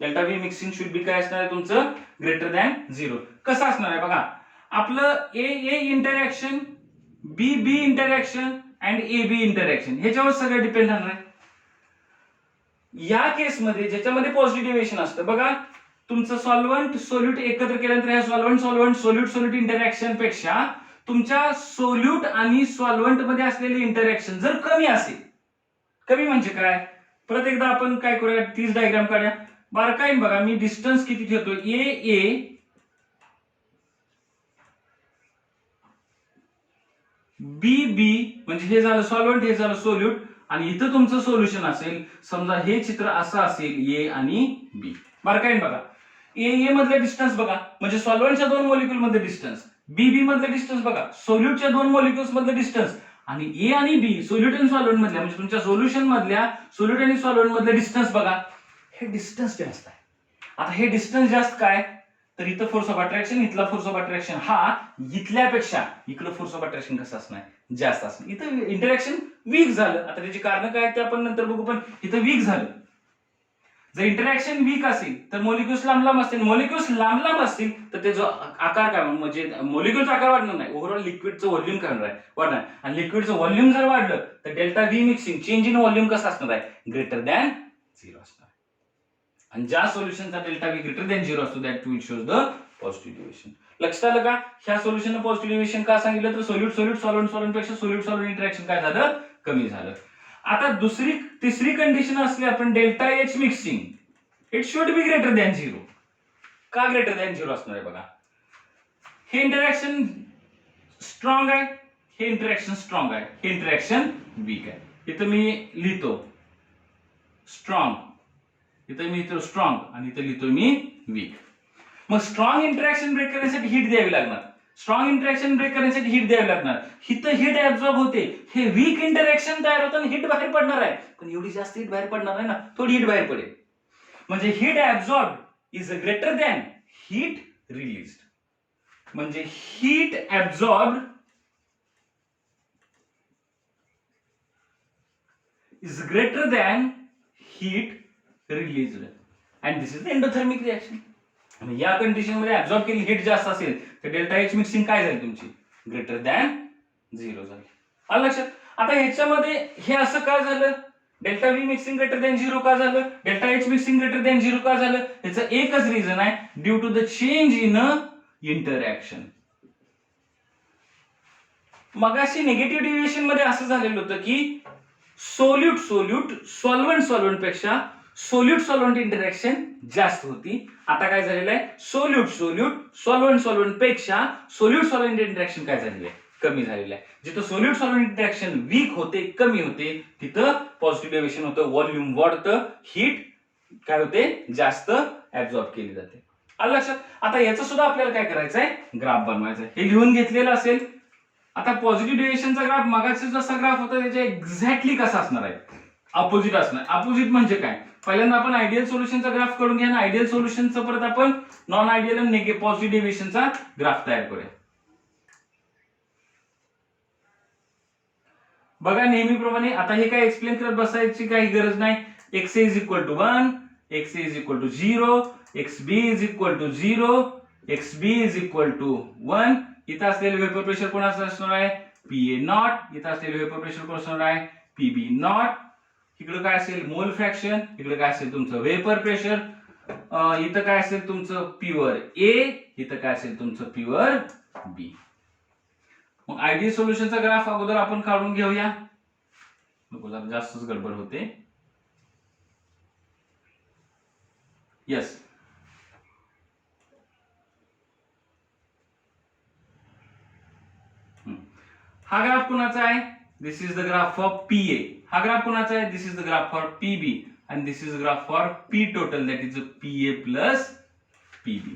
Delta V mixing should be काय असणार आहे तुमचं, ग्रेटर दॅन 0. कसं असणार आहे बघा, आपलं A A interaction, B B interaction and A B interaction ह्याच्यावर सगळं डिपेंड राहणार आहे. या केसमध्ये ज्याच्यामध्ये पॉझिटिव्ह डेव्हिएशन असतं बघा, तुमचं सॉल्व्हंट सोल्यूट एकत्र केल्यानंतर ह्या solvent solvent solute solute interaction पेक्षा तुमच्या सोल्यूट आणि सॉल्व्हंट मध्ये असलेले इंटरॅक्शन जर कमी असेल, कमी म्हणजे काय, परत एकदा आपण काय करूया, तीच डायग्राम काढूया. बारकाईन बघा, मी डिस्टन्स किती ठेवतो, ए ए बी बी म्हणजे हे झालं सॉल्व्हंट, हे झालं सोल्यूट, आणि इथं तुमचं सोल्युशन असेल. समजा हे चित्र असं असेल, ए आणि बी. बारकाईन बघा, ए ए मधले डिस्टन्स बघा म्हणजे सॉल्व्हंटच्या 2 मॉलिक्यूल मधले डिस्टन्स, बी बी मधले डिस्टन्स बघा सोल्यूटच्या 2 मॉलिक्युल्स मधले डिस्टन्स, आणि ए आणि बी सोल्यूट आणि सॉल्व्हंट मधल्या म्हणजे तुमच्या सोल्युशन मधल्या सोल्यूट आणि सॉल्व्हंट मधले डिस्टन्स बघा, हे डिस्टन्स जास्त आहे. आता हे डिस्टन्स जास्त काय, तर इथं फोर्स ऑफ अट्रॅक्शन, इथला फोर्स ऑफ अट्रॅक्शन हा इथल्यापेक्षा इकडं फोर्स ऑफ अट्रॅक्शन कसं असणार, जास्त असणार. इथं इंटरॅक्शन वीक झालं. आता त्याची कारण काय ते आपण नंतर बघू, पण इथं वीक झालं. जर इंटरॅक्शन वीक असेल तर मॉलिक्युल्स लांब लांब असतील, मॉलिक्युल्स लांब लांब असतील तर त्याचा आकार काय म्हणजे मॉलिक्युलचा आकार वाढणार नाही, ओव्हरऑल लिक्विडचं व्हॉल्यूम काय होणार आहे, वाढणार. आणि लिक्विडचं व्हॉल्यूम जर वाढलं तर delta V mixing change in volume कसं असणार आहे, ग्रेटर दॅन 0 असणार. आणि ज्या सोल्युशनचा डेल्टा व्ही ग्रेटर दॅन 0 असतो that will shows the positive deviation. लक्षात आलं का, ह्या सोल्युशननं पॉझिटिव्ह डेव्हिएशन का सांगितलं, तर सोल्यूट सोल्यूट सॉल्व्हंट सॉल्व्हंट पेक्षा सोल्यूट सॉल्व्हंट इंटरॅक्शन काय झालं, कमी झालं. आता तिसरी कंडिशन असली आपण delta H mixing, it should be greater than 0. का ग्रेटर दॅन 0 असणार आहे बघा, हे इंटरॅक्शन स्ट्रॉंग आहे, हे इंटरॅक्शन स्ट्रॉंग आहे, हे इंटरॅक्शन वीक आहे. इथं मी लिहितो स्ट्रॉंग, इथं मी लिहितो स्ट्रॉंग, आणि इथं लिहितो मी वीक. मग स्ट्रॉंग इंटरॅक्शन ब्रेक करण्यासाठी हीट द्यावी लागणार, स्ट्रॉंग इंटरॅक्शन ब्रेक करण्यासाठी हीट द्यावी लागणार. इथं हीट ऍब्सॉर्ब होते, हे वीक इंटरॅक्शन तयार होताना हीट बाहेर पडणार आहे, पण एवढी जास्त हीट बाहेर पडणार आहे ना, थोडी हीट बाहेर पडेल. म्हणजे heat absorb is greater than heat released. म्हणजे heat absorb is greater than heat released and this is the endothermic reaction. या कंडिशन मध्ये ऍब्सॉर्ब केलेली हीट जास्त असेल तर डेल्टा एच मिक्सिंग काय झाली तुमची ग्रेटर दॅन 0 झाली. आलं लक्षात. आता ह्याच्यामध्ये हे असं का झालं, delta V mixing greater than 0 का झालं, delta H mixing greater than 0 का झालं, याचं एकच रिझन आहे, due to the change in interaction. मगाशी निगेटिव्ह डिव्हिएशन मध्ये असं झालेलं होतं की सोल्यूट सोल्यूट सॉल्व्हंट सॉल्व्हंट पेक्षा सोल्यूट सॉल्व्हंट इंटरॅक्शन जास्त होती. आता काय झालेलं आहे, सोल्यूट सोल्यूट सॉल्व्हंट सॉल्व्हंट पेक्षा सोल्यूट सॉल्व्हंट इंटरॅक्शन काय झालेलं आहे, कमी झालेलं आहे. जिथं सोल्यूट सॉल्व्हंट इंटरॅक्शन वीक होते, कमी होते, तिथं पॉझिटिव्ह डेव्हिएशन होतं, व्हॉल्यूम वाढतं, हीट काय होते, जास्त ऍब्सॉर्ब केली जाते. आलं लक्षात. आता याचं सुद्धा आपल्याला काय करायचं आहे, ग्राफ बनवायचा आहे. हे लिहून घेतलेलं असेल. आता पॉझिटिव्ह डेव्हिएशनचा ग्राफ मगाचा जसा ग्राफ होता त्याच्या एक्झॅक्टली कसा असणार आहे, अपोजिट असणार. अपोजिट म्हणजे काय, पहिल्यांदा आपण आयडियल सोल्युशनचा ग्राफ काढून घ्या ना, आयडियल सोल्युशनचा परत आपण नॉन आयडियल आणि पॉझिटिव्ह डेव्हिएशनचा ग्राफ तयार करूया. बघा नेहमीप्रमाणे आता हे काय एक्सप्लेन करत बसायची काही गरज नाही. X is equal to 1, X is equal to 0, X B is equal to 0, X B is equal to 1. इथं असलेलं वेपर प्रेशर कोणाचं असणार आहे, पीए नॉट. इथं असलेलं वेपर प्रेशर कोण असणार आहे, पीबी नॉट. इकडे काय असेल, मोल फ्रॅक्शन. इकडे काय असेल तुमचं वेपर प्रेशर. इथं काय असेल तुमचं प्युअर ए, इथं काय असेल तुमचं प्युअर बी. मग आयडियल सोल्युशनचा ग्राफ अगोदर आपण काढून घेऊया, जरा जास्तच गडबड होते. यस, हा ग्राफ कुणाचा आहे, this is the graph for PA. हा ग्राफ कुणाचा आहे, this is the graph for PB and this is graph for P total, that is PA plus PB.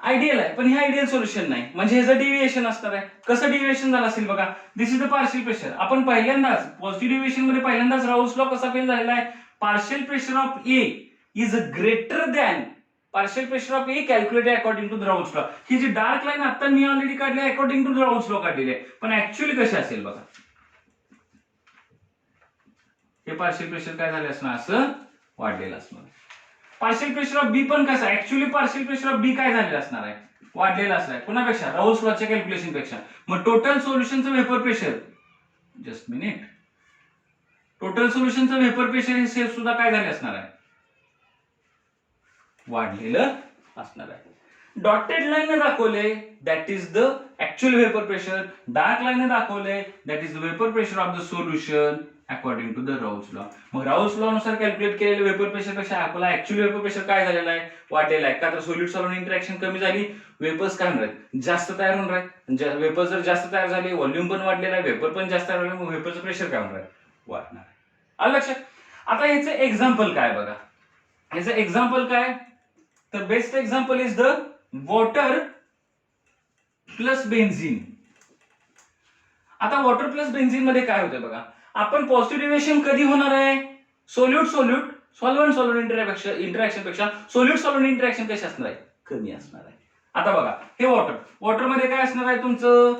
Ideal आहे पण हे आयडियल सोल्युशन नाही, म्हणजे ह्याचं डिव्हिएशन असणार आहे. कसं डिव्हिएशन झालं असेल बघा, दिस इज द पार्शियल प्रेशर. आपण पहिल्यांदाच पॉझिटिव्ह डिव्हिएशन मध्ये पहिल्यांदाच राऊल्स लॉ कसा फेल झालेला आहे, partial pressure of A is greater than partial pressure of A calculated according to the Raoult's law. ही जी डार्क लाईन आता मी ऑलरेडी काढली आहे according to the Raoult's law काढलेली आहे, पण ऍक्च्युअली कशी असेल बघा, हे पार्शियल प्रेशर काय झाले असणार, असं वाढलेलं असणार. पार्शियल प्रेशर ऑफ बी पण कसं, ऍक्च्युअली पार्शियल प्रेशर ऑफ बी काय झालेलं असणार आहे, वाढलेलं असणार आहे. कुणापेक्षा, राऊल्स लॉच्या कॅल्क्युलेशन पेक्षा. मग टोटल सोल्युशनचं vapour pressure, just minute, total सोल्युशनचं वेपर प्रेशर हे सेफ सुद्धा काय झाले असणार आहे, वाढलेलं असणार आहे. डॉटेड लाईन दाखवले that is the actual vapour pressure, dark line दाखवले that is the vapour pressure of the solution according to the Raoult's law. मग राऊल्स लॉ नुसार कॅल्क्युलेट केलेले वेपर प्रेशर पेक्षा आपला ऍक्च्युअल वेपर प्रेशर काय झालेला आहे, वाढलेला आहे. का तर सोल्यूट सॉल्व्हंट इंटरॅक्शन कमी झाली, वेपर्स काय होणार आहेत, जास्त तयार होणार आहेत. वेपर जर जास्त तयार झाले, व्हॉल्यूम पण वाढलेला आहे, वेपर पण जास्त तयार झाले, मग वेपरचं प्रेशर काय होणार आहे, वाढणार आहे. आलं लक्षात. आता ह्याचं एक्झाम्पल काय बघा, ह्याचं एक्झाम्पल काय, तर best example is the water plus benzene. आता वॉटर प्लस बेन्झीन मध्ये काय होतं बघा, आपण पॉझिटिव्ह डिव्हिएशन कधी होणार आहे, solute solute solvent solvent interaction पेक्षा सोल्यूट सॉल्व्हंट इंटरॅक्शन कशी असणार आहे, कमी असणार आहे. आता बघा हे वॉटर मध्ये काय असणार आहे, तुमचं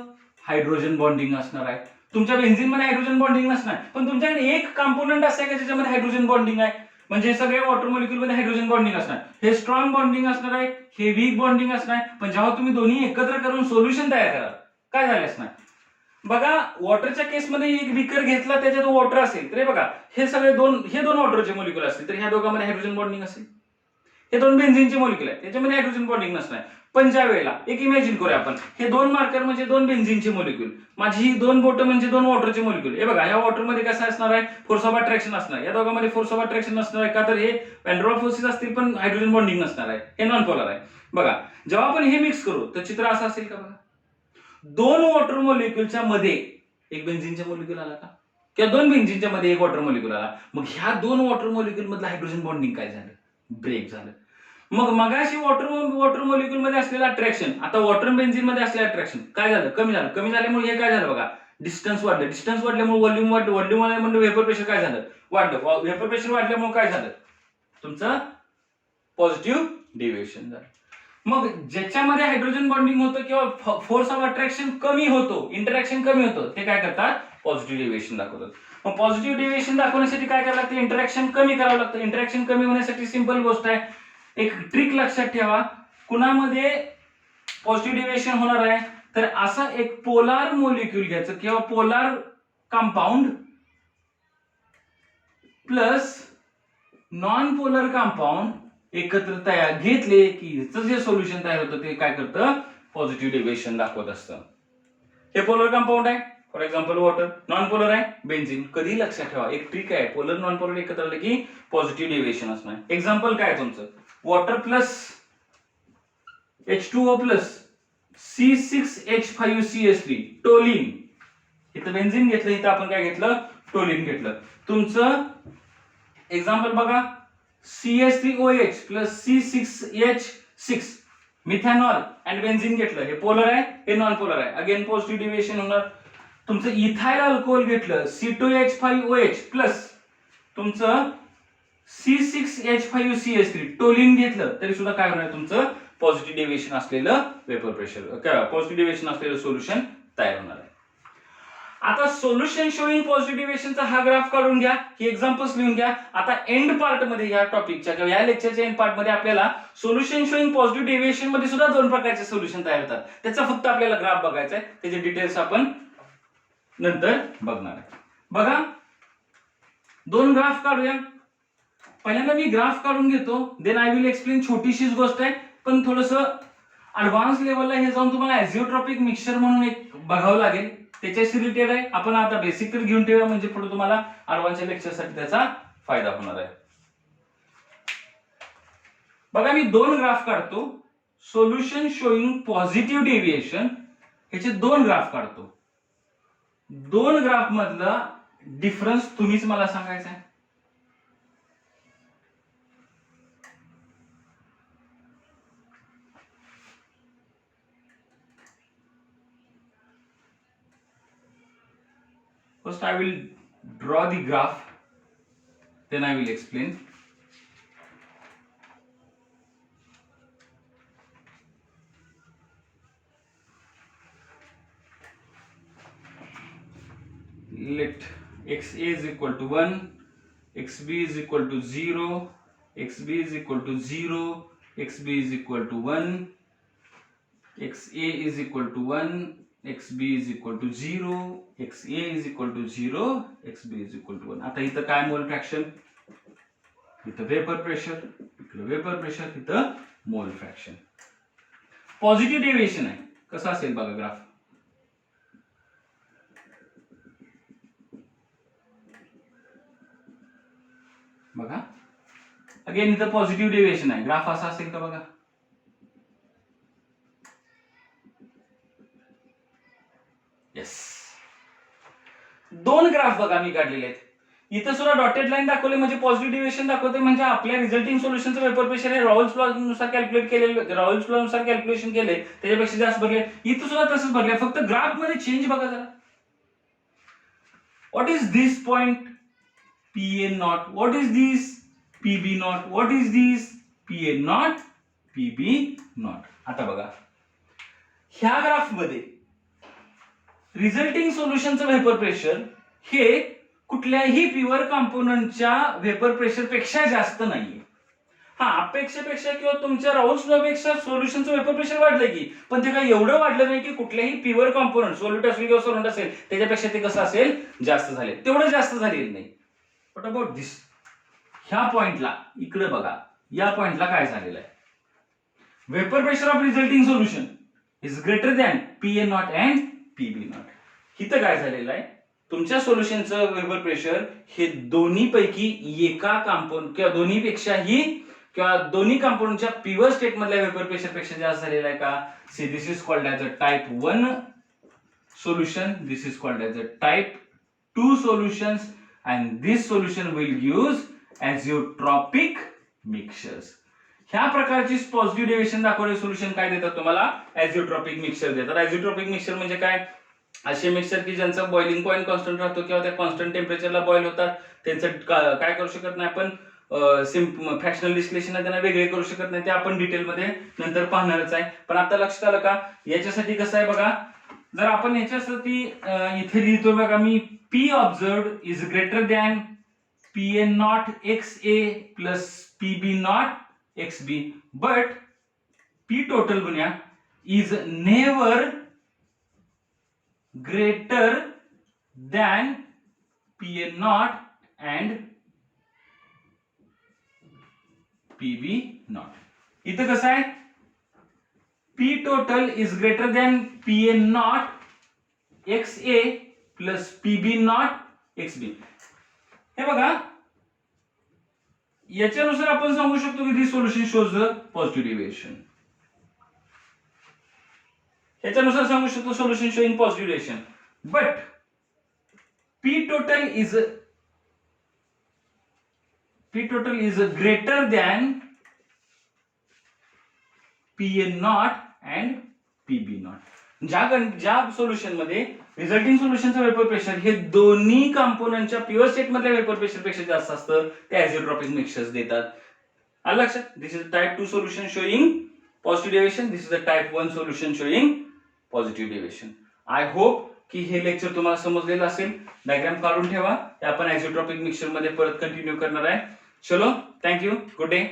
हायड्रोजन बॉन्डिंग असणार आहे. तुमच्या बेन्झीन मध्ये हायड्रोजन बॉन्डिंग नसणार, पण तुमच्याकडे एक कंपोनंट असं आहे का ज्याच्यामध्ये हायड्रोजन बॉन्डिंग आहे. म्हणजे सगळ्या वॉटर मॉलिक्यूल मध्ये हायड्रोजन बॉन्डिंग असणार. हे स्ट्रॉंग बॉन्डिंग असणार आहे, हे वीक बॉन्डिंग असणार. पण जेव्हा तुम्ही दोन्ही एकत्र करून सोल्युशन तयार कराल काय झाले असणार बघा. वॉटरच्या केसमध्ये एक बीकर घेतला, त्याच्यात वॉटर असेल तर बघा हे सगळे हे दोन वॉटरचे मॉलिक्यूल असतील तर ह्या दोघांमध्ये हायड्रोजन बॉन्डिंग असेल. हे दोन बेन्झीनचे मॉलिक्यूल आहेत त्याच्यामध्ये हायड्रोजन बॉन्डिंग नसणार. पण ज्या वेळेला एक इमॅजिन करूया आपण, हे दोन मार्कर म्हणजे दोन बेन्झीनचे मॉलिक्यूल, माझी ही दोन बोटं म्हणजे दोन वॉटरचे मॉलिक्यूल. हे बघा ह्या वॉटरमध्ये कसं असणार आहे, फोर्स ऑफ अट्रॅक्शन असणार. या दोघांमध्ये फोर्स ऑफ अट्रॅक्शन नसणार आहे, का तर हे व्हॅन डर फोर्सेस असतील पण हायड्रोजन बॉन्डिंग नसणार आहे, हे नॉन पोलर आहे. बघा जेव्हा आपण हे मिक्स करू तर चित्र असं असेल का बघा, दोन वॉटर मॉलिक्यूलच्या मध्ये एक बेन्झीनचा मॉलिक्यूल आला का, किंवा दोन बेन्झीनच्या मध्ये एक वॉटर मॉलिक्यूल आला. मग ह्या दोन वॉटर मॉलिक्यूल मधलं हायड्रोजन बॉन्डिंग काय झालं, ब्रेक झालं. मग मगाशी वॉटर मॉलिक्यूल मध्ये असलेलं अट्रॅक्शन आता वॉटर बेन्झीन मध्ये असलेलं अट्रॅक्शन काय झालं, कमी झालं. कमी झाल्यामुळे हे काय झालं बघा, डिस्टन्स वाढलं. डिस्टन्स वाढल्यामुळे व्हॉल्यूम वाढलं. व्हॉल्यूम वाढल्यामुळे वेपर प्रेशर काय झालं, वाढलं. वेपर प्रेशर वाढल्यामुळे काय झालं, तुमचं पॉझिटिव्ह डिव्हिएशन झालं. मग ज्याच्यामध्ये हायड्रोजन बॉन्डिंग होतं किंवा फोर्स ऑफ अट्रॅक्शन कमी होतो, इंटरॅक्शन कमी होतं, ते काय करतात, पॉझिटिव्ह डेव्हिएशन दाखवतात. मग पॉझिटिव्ह डेव्हिएशन दाखवण्यासाठी काय करावं लागतं, इंटरॅक्शन कमी करावं लागतं. इंटरॅक्शन कमी होण्यासाठी सिंपल गोष्ट आहे, एक ट्रिक लक्षात ठेवा. कुणामध्ये पॉझिटिव्ह डेव्हिएशन होणार आहे, तर असा एक पोलार मॉलिक्यूल घ्यायचं किंवा polar compound plus non polar compound एकत्र तयार घेतले की याचं जे सोल्युशन तयार होतं ते काय करतं, पॉझिटिव्ह डेव्हिएशन दाखवत असतं. हे पोलर कंपाऊंड आहे, for example water. Non polar आहे बेन्झीन. कधी लक्षात ठेवा, एक ट्रिक आहे, पोलर नॉन पोलर एकत्र आले की पॉझिटिव्ह डेव्हिएशन असणार. एक्झाम्पल काय तुमचं, water plus H2O plus C6H5CH3 toluene. इथं बेन्झीन घेतलं, इथं आपण काय घेतलं, टोलिन घेतलं. तुमचं एक्झाम्पल बघा, CH3OH plus C6H6 methanol and benzene घेतलं. हे पोलर आहे, हे नॉन पोलर आहे. अगेन पॉझिटिव्ह डेव्हिएशन होणार. तुमचं इथाइल अल्कोहोल घेतलं, C2H5OH प्लस तुमचं C6H5CH3 टोलिन घेतलं, तरी सुद्धा काय होणार, तुमचं पॉझिटिव्ह डेव्हिएशन असलेलं वेपर प्रेशर, पॉझिटिव्ह डेव्हिएशन असलेलं सोल्युशन तयार होणार आहे. आता सोल्युशन शोईंग पॉझिटिव्ह डेव्हिएशनचा हा ग्राफ काढून घ्या, ही एक्झाम्पल्स लिहून घ्या. आता एंड पार्ट मध्ये या टॉपिकच्या किंवा या लेक्चरच्या एंड पार्ट मध्ये आपल्याला सोल्युशन शोईंग पॉझिटिव्ह डेव्हिएशन मध्ये सुद्धा दोन प्रकारचे सोल्युशन तयार होतात. त्याचा फक्त आपल्याला ग्राफ बघायचा आहे, त्याचे डिटेल्स आपण नंतर बघणार आहे. बघा, दोन ग्राफ काढूया. पहिल्यांदा मी ग्राफ काढून घेतो, देन आय विल एक्सप्लेन. छोटीशीच गोष्ट आहे, पण थोडस ऍडव्हान्स लेवलला हे जाऊन तुम्हाला ॲझिओट्रॉपिक मिक्सचर म्हणून एक बघावं लागेल, त्याच्याशी रिलेटेड आहे. आपण आता बेसिक तर घेऊन ठेवूया, म्हणजे पुढे तुम्हाला ऍडव्हान्सच्या लेक्चरसाठी त्याचा फायदा होणार आहे. बघा, मी दोन ग्राफ काढतो, सोल्युशन शोईंग पॉझिटिव्ह डेव्हिएशन, ह्याचे दोन ग्राफ काढतो. दोन ग्राफ मधला डिफरन्स तुम्हीच मला सांगायचा आहे. First I will draw the graph, then I will explain. Let XA is equal to 1, XB is equal to 0, XB is equal to 0, XB is equal to 1, XA is equal to 1, XB is equal to 0, XA is equal to 0, XB is equal to 1. आता इथं काय मोल fraction, इथं vapour pressure, इकडे vapour pressure, इथं मोल fraction. Positive deviation आहे, कसं असेल बघा ग्राफ. बघा, अगेन इथं पॉझिटिव्ह डेव्हिएशन आहे, ग्राफ असा असेल का बघा. येस, दोन ग्राफ बघा मी काढलेले आहेत. इथं सुद्धा डॉटेड लाईन दाखवले म्हणजे पॉझिटिव्ह डेव्हिएशन दाखवते, म्हणजे आपल्या रिझल्टिंग सोल्युशनचं वेपर प्रेशर हे राउल्स लॉ नुसार कॅल्क्युलेट केलेलं, राउल्स लॉ नुसार कॅल्क्युलेशन केले, त्याच्यापेक्षा जास्त भरले. इथं सुद्धा तसंच भरले, फक्त ग्राफ मध्ये चेंज बघा जरा. What is this point PN not, what is this PB not, what is this PN not, PB not. आता बघा, ह्या ग्राफ मध्ये रिझल्टिंग सोल्युशनचं वेपर प्रेशर हे कुठल्याही प्युअर कंपोनंटच्या वेपर प्रेशर पेक्षा जास्त नाहीये. हा, अपेक्षेपेक्षा किंवा तुमच्या राउल्स लॉ पेक्षा सोल्युशनचं वेपर प्रेशर वाढलंय की, पण ते काही एवढं वाढलं नाही की कुठल्याही प्युअर कंपोनंट, सोल्यूट असेल किंवा सोलंट असेल, त्याच्यापेक्षा ते कसं असेल, जास्त झाले. तेवढं जास्त झालेलं नाही. व्हॉट अबाउट दिस, ह्या पॉइंटला इकडे बघा, या पॉइंटला काय झालेलं आहे, vapour pressure of resulting solution is greater than PN not and PB not. इथं काय झालेलं आहे, तुमच्या सोल्युशनचं वेपर प्रेशर हे दोन्ही पैकी एका कंपाऊंड किंवा दोन्ही पेक्षाही किंवा दोन्ही कंपाऊंडच्या प्युअर स्टेट मधल्या वेपर प्रेशर पेक्षा जास्त झालेला आहे का. See this is called as a type 1 solution, this is called as a type 2 solutions, and this solution will use azeotropic mixtures. ह्या प्रकारची पॉझिटिव्ह डेव्हिएशन दाखवणारे सोल्युशन काय देतात तुम्हाला, ॲझिओट्रॉपिक मिक्सचर देतात. ॲझिओट्रॉपिक मिक्सचर म्हणजे काय, असे मिक्सचर की ज्यांचा बॉइलिंग पॉईंट कॉन्स्टंट राहतो किंवा त्या कॉन्स्टंट टेम्परेचरला बॉईल होतात. त्यांचं काय करू शकत नाही आपण, फ्रॅक्शनल डिस्टिलेशन त्यांना वेगळे करू शकत नाही, ते आपण डिटेलमध्ये नंतर पाहणारच आहे. पण आता लक्षात आलं का, याच्यासाठी कसं आहे बघा, जर आपण याच्यासाठी इथे लिहितो बघा मी, P observe is greater than P N not X A plus P B not X B, but P total गुण्या is never greater than P N not and P B not. इथं कसं आहे, P total is greater than P N not X A plus P B not X B. हे बघा, याच्यानुसार आपण सांगू शकतो की this solution shows the positive deviation. याच्यानुसार सांगू शकतो solution showing positive deviation, but P total is greater than P N not and P B not. ज्या सोल्युशन मध्ये रिझल्टिंग सोल्युशनचं वेपर प्रेशर हे दोन्ही कंपोनंटच्या प्युअर स्टेट मधल्या वेपर प्रेशर पेक्षा जास्त असतं, ते आयसोट्रॉपिक मिक्सचर्स देतात. आलं लक्षात? This is type 2 solution showing positive deviation, this is the type 1 solution showing positive deviation. I hope की हे लेक्चर तुम्हाला समजलेलं असेल. डायग्राम काढून ठेवा, ते आपण आयसोट्रॉपिक मिक्सचर मध्ये परत कंटिन्यू करणार आहे. चलो, थँक्यू, गुड डे.